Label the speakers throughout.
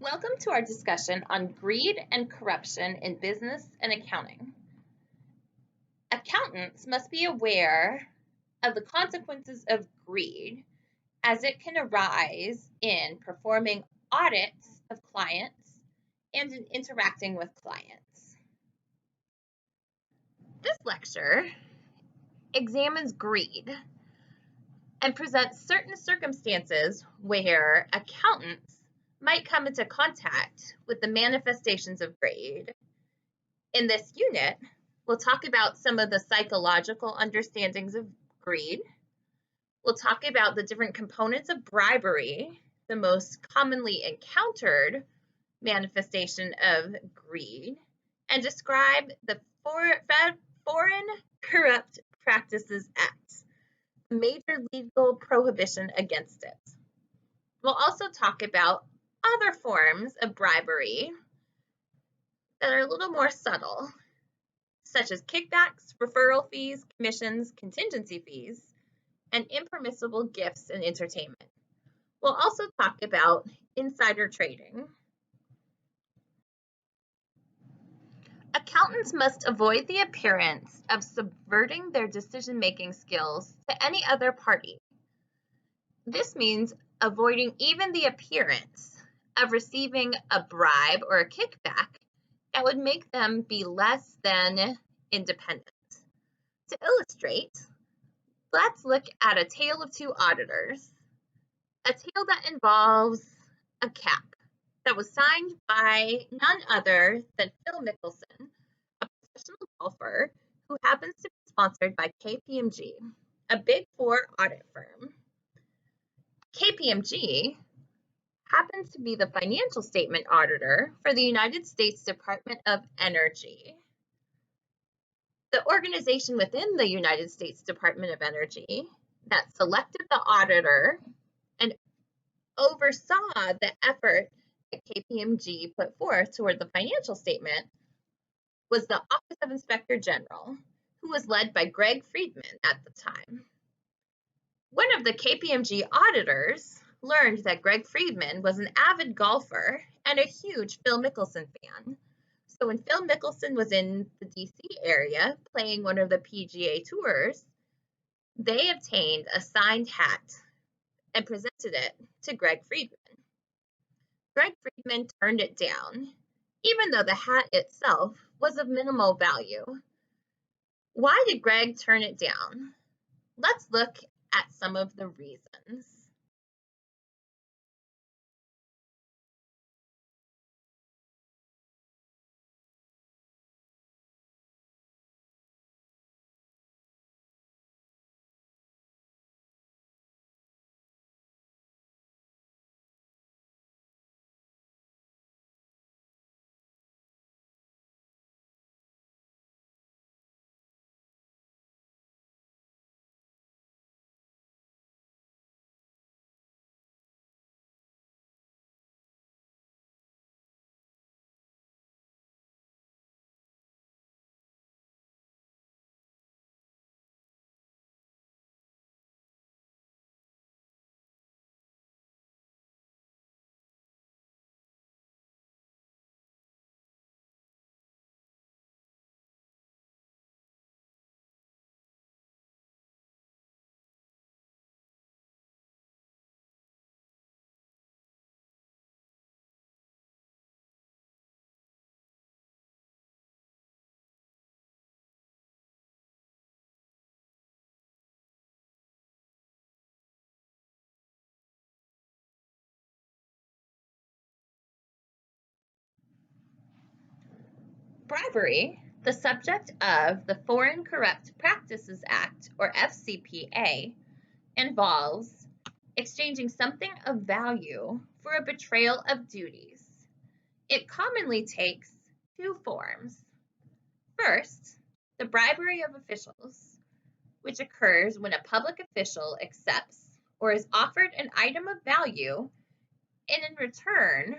Speaker 1: Welcome to our discussion on greed and corruption in business and accounting. Accountants must be aware of the consequences of greed as it can arise in performing audits of clients and in interacting with clients. This lecture examines greed and presents certain circumstances where accountants might come into contact with the manifestations of greed. In this unit, we'll talk about some of the psychological understandings of greed. We'll talk about the different components of bribery, the most commonly encountered manifestation of greed, and describe the Foreign Corrupt Practices Act, the major legal prohibition against it. We'll also talk about other forms of bribery that are a little more subtle, such as kickbacks, referral fees, commissions, contingency fees, and impermissible gifts and entertainment. We'll also talk about insider trading. Accountants must avoid the appearance of subverting their decision-making skills to any other party. This means avoiding even the appearance of receiving a bribe or a kickback that would make them be less than independent. To illustrate, let's look at a tale of two auditors, a tale that involves a cap that was signed by none other than Phil Mickelson, a professional golfer who happens to be sponsored by KPMG, a Big Four audit firm. KPMG happens to be the financial statement auditor for the United States Department of Energy. The organization within the United States Department of Energy that selected the auditor and oversaw the effort that KPMG put forth toward the financial statement was the Office of Inspector General, who was led by Greg Friedman at the time. One of the KPMG auditors learned that Greg Friedman was an avid golfer and a huge Phil Mickelson fan. So when Phil Mickelson was in the DC area playing one of the PGA tours, they obtained a signed hat and presented it to Greg Friedman. Greg Friedman turned it down, even though the hat itself was of minimal value. Why did Greg turn it down? Let's look at some of the reasons. Bribery, the subject of the Foreign Corrupt Practices Act, or FCPA, involves exchanging something of value for a betrayal of duties. It commonly takes two forms. First, the bribery of officials, which occurs when a public official accepts or is offered an item of value and in return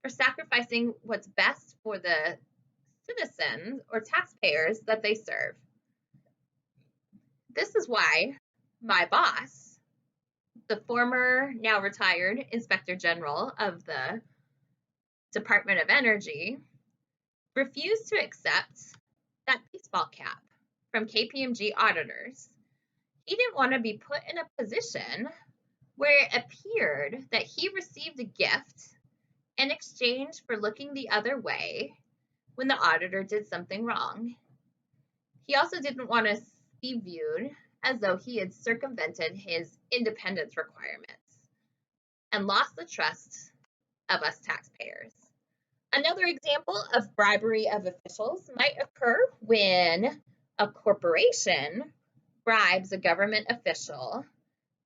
Speaker 1: for sacrificing what's best for the citizens or taxpayers that they serve. This is why my boss, the former, now retired Inspector General of the Department of Energy refused to accept that baseball cap from KPMG auditors. He didn't want to be put in a position where it appeared that he received a gift in exchange for looking the other way when the auditor did something wrong. He also didn't want to be viewed as though he had circumvented his independence requirements and lost the trust of us taxpayers. Another example of bribery of officials might occur when a corporation bribes a government official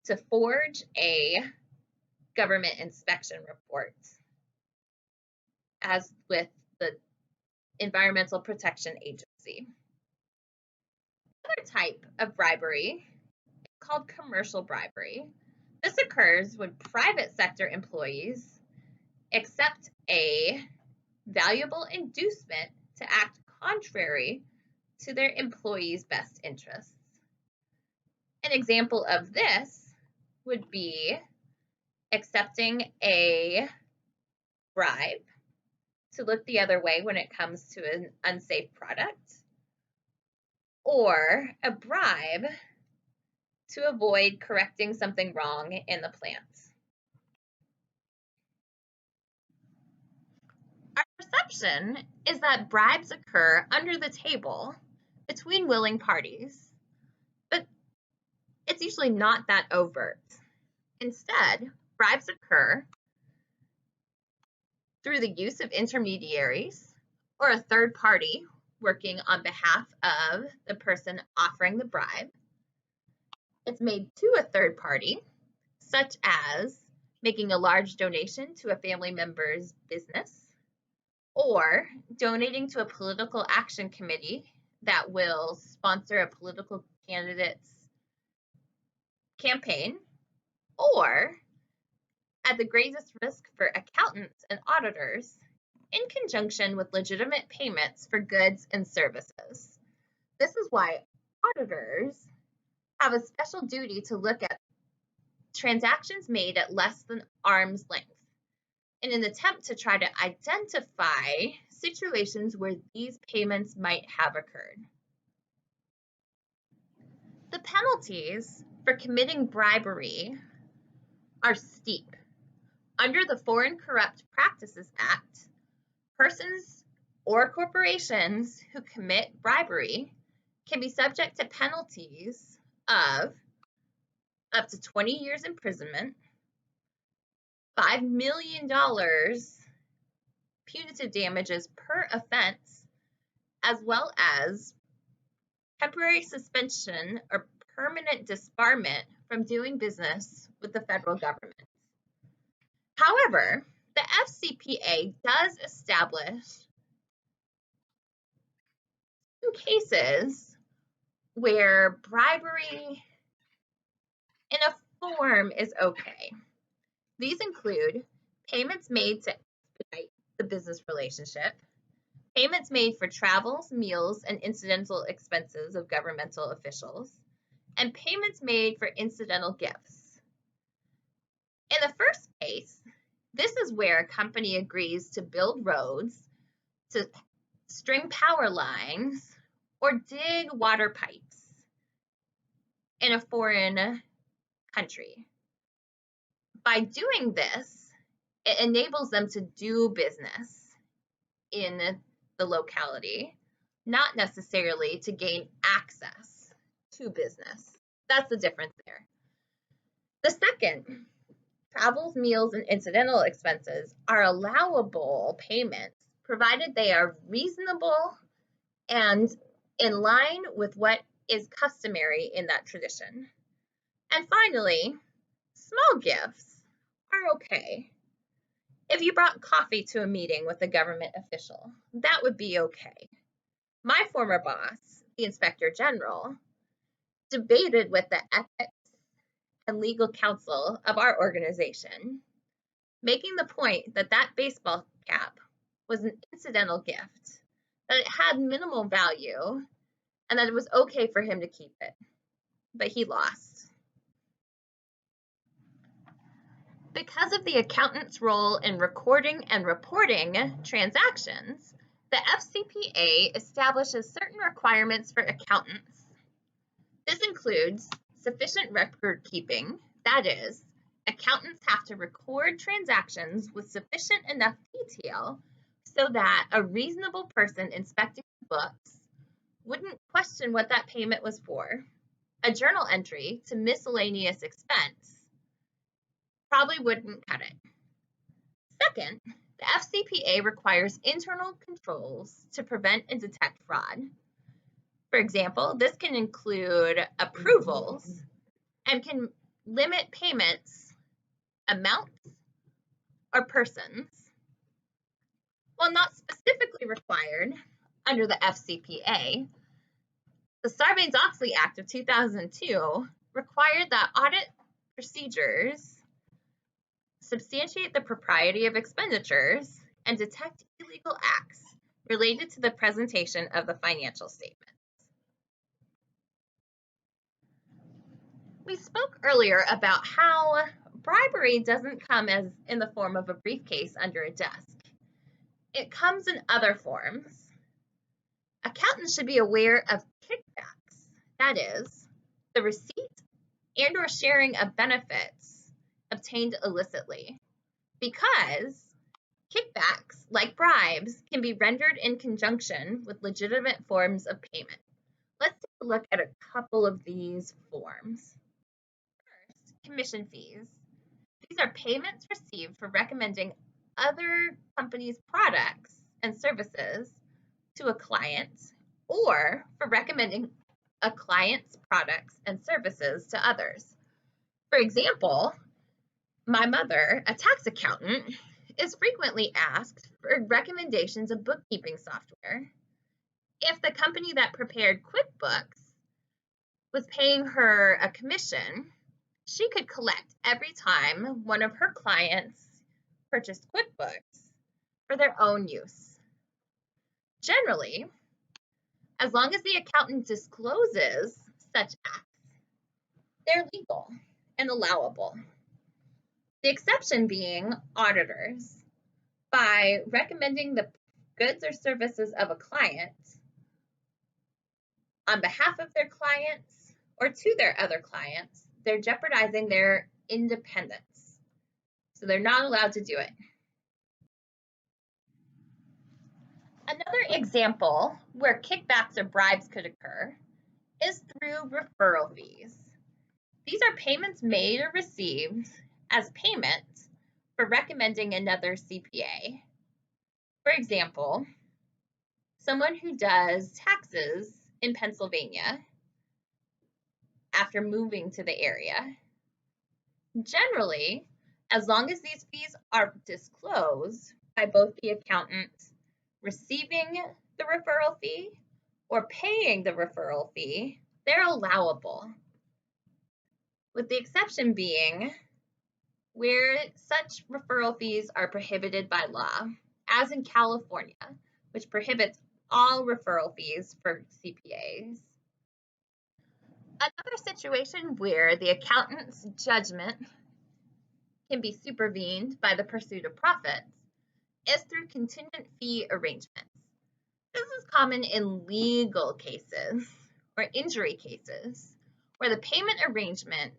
Speaker 1: to forge a government inspection report, as with the Environmental Protection Agency. Another type of bribery is called commercial bribery. This occurs when private sector employees accept a valuable inducement to act contrary to their employees' best interests. An example of this would be accepting a bribe to look the other way when it comes to an unsafe product, or a bribe to avoid correcting something wrong in the plant. Our perception is that bribes occur under the table between willing parties, but it's usually not that overt. Instead, bribes occur through the use of intermediaries or a third party working on behalf of the person offering the bribe. It's made to a third party, such as making a large donation to a family member's business, or donating to a political action committee that will sponsor a political candidate's campaign, or at the greatest risk for accountants and auditors, in conjunction with legitimate payments for goods and services. This is why auditors have a special duty to look at transactions made at less than arm's length in an attempt to try to identify situations where these payments might have occurred. The penalties for committing bribery are steep. Under the Foreign Corrupt Practices Act, persons or corporations who commit bribery can be subject to penalties of up to 20 years imprisonment, $5 million punitive damages per offense, as well as temporary suspension or permanent disbarment from doing business with the federal government. However, the FCPA does establish some cases where bribery in a form is okay. These include payments made to expedite the business relationship, payments made for travels, meals, and incidental expenses of governmental officials, and payments made for incidental gifts. In the first case, this is where a company agrees to build roads, to string power lines, or dig water pipes in a foreign country. By doing this, it enables them to do business in the locality, not necessarily to gain access to business. That's the difference there. The second, travels, meals, and incidental expenses are allowable payments provided they are reasonable and in line with what is customary in that tradition. And finally, small gifts are okay. If you brought coffee to a meeting with a government official, that would be okay. My former boss, the Inspector General, debated with the ethics and legal counsel of our organization, making the point that that baseball cap was an incidental gift, that it had minimal value, and that it was okay for him to keep it. But he lost. Because of the accountant's role in recording and reporting transactions, the FCPA establishes certain requirements for accountants. This includes sufficient record keeping, that is, accountants have to record transactions with sufficient enough detail so that a reasonable person inspecting the books wouldn't question what that payment was for. A journal entry to miscellaneous expense probably wouldn't cut it. Second, the FCPA requires internal controls to prevent and detect fraud. For example, this can include approvals and can limit payments, amounts, or persons. While not specifically required under the FCPA, the Sarbanes-Oxley Act of 2002 required that audit procedures substantiate the propriety of expenditures and detect illegal acts related to the presentation of the financial statements. We spoke earlier about how bribery doesn't come as in the form of a briefcase under a desk. It comes in other forms. Accountants should be aware of kickbacks, that is, the receipt and or sharing of benefits obtained illicitly, because kickbacks, like bribes, can be rendered in conjunction with legitimate forms of payment. Let's take a look at a couple of these forms. First, commission fees. These are payments received for recommending other companies' products and services to a client, or for recommending a client's products and services to others. For example, my mother, a tax accountant, is frequently asked for recommendations of bookkeeping software. If the company that prepared QuickBooks was paying her a commission, she could collect every time one of her clients purchased QuickBooks for their own use. Generally, as long as the accountant discloses such acts, they're legal and allowable. The exception being auditors. By recommending the goods or services of a client on behalf of their clients or to their other clients, they're jeopardizing their independence. So they're not allowed to do it. Another example where kickbacks or bribes could occur is through referral fees. These are payments made or received as payment for recommending another CPA. For example, someone who does taxes in Pennsylvania after moving to the area. Generally, as long as these fees are disclosed by both the accountant receiving the referral fee or paying the referral fee, they're allowable, with the exception being where such referral fees are prohibited by law, as in California, which prohibits all referral fees for CPAs. Another situation where the accountant's judgment can be supervened by the pursuit of profits is through contingent fee arrangements. This is common in legal cases or injury cases where the payment arrangement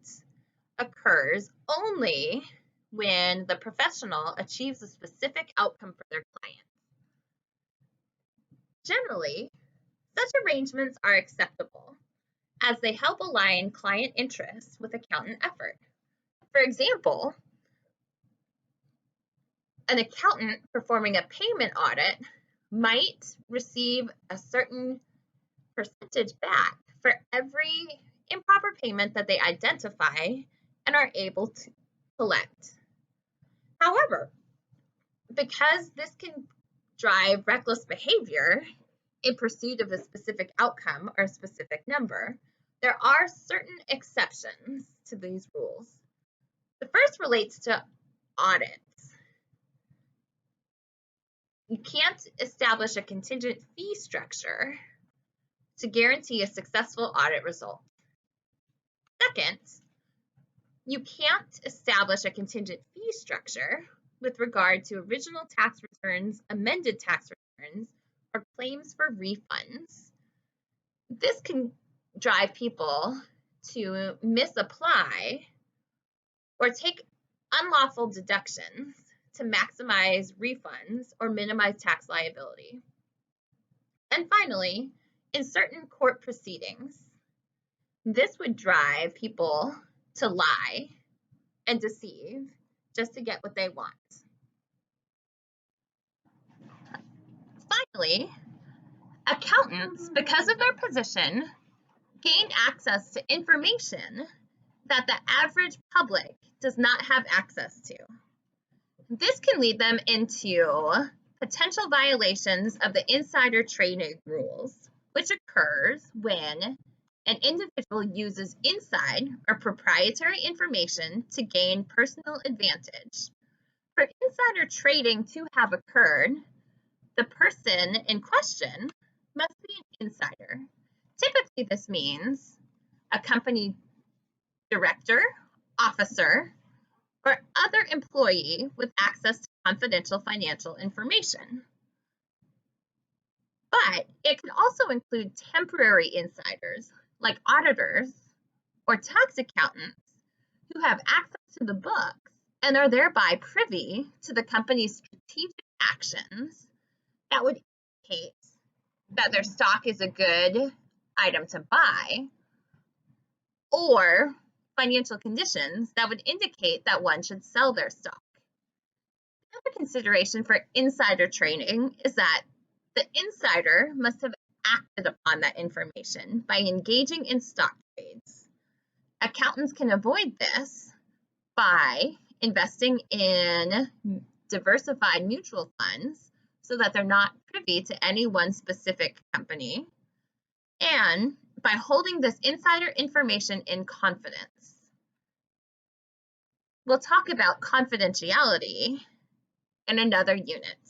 Speaker 1: occurs only when the professional achieves a specific outcome for their client. Generally, such arrangements are acceptable as they help align client interests with accountant effort. For example, an accountant performing a payment audit might receive a certain percentage back for every improper payment that they identify and are able to collect. However, because this can drive reckless behavior in pursuit of a specific outcome or a specific number, there are certain exceptions to these rules. The first relates to audits. You can't establish a contingent fee structure to guarantee a successful audit result. Second, You can't establish a contingent fee structure with regard to original tax returns, amended tax returns, or claims for refunds. This can drive people to misapply or take unlawful deductions to maximize refunds or minimize tax liability. And finally, in certain court proceedings, this would drive people to lie and deceive just to get what they want. Finally, accountants, because of their position, gain access to information that the average public does not have access to. This can lead them into potential violations of the insider trading rules, which occurs when an individual uses inside or proprietary information to gain personal advantage. For insider trading to have occurred, the person in question must be an insider. Typically, this means a company director, officer, or other employee with access to confidential financial information. But it can also include temporary insiders, like auditors or tax accountants, who have access to the books and are thereby privy to the company's strategic actions that would indicate that their stock is a good item to buy, or financial conditions that would indicate that one should sell their stock. Another consideration for insider trading is that the insider must have acted upon that information by engaging in stock trades. Accountants can avoid this by investing in diversified mutual funds so that they're not privy to any one specific company, and by holding this insider information in confidence. We'll talk about confidentiality in another unit.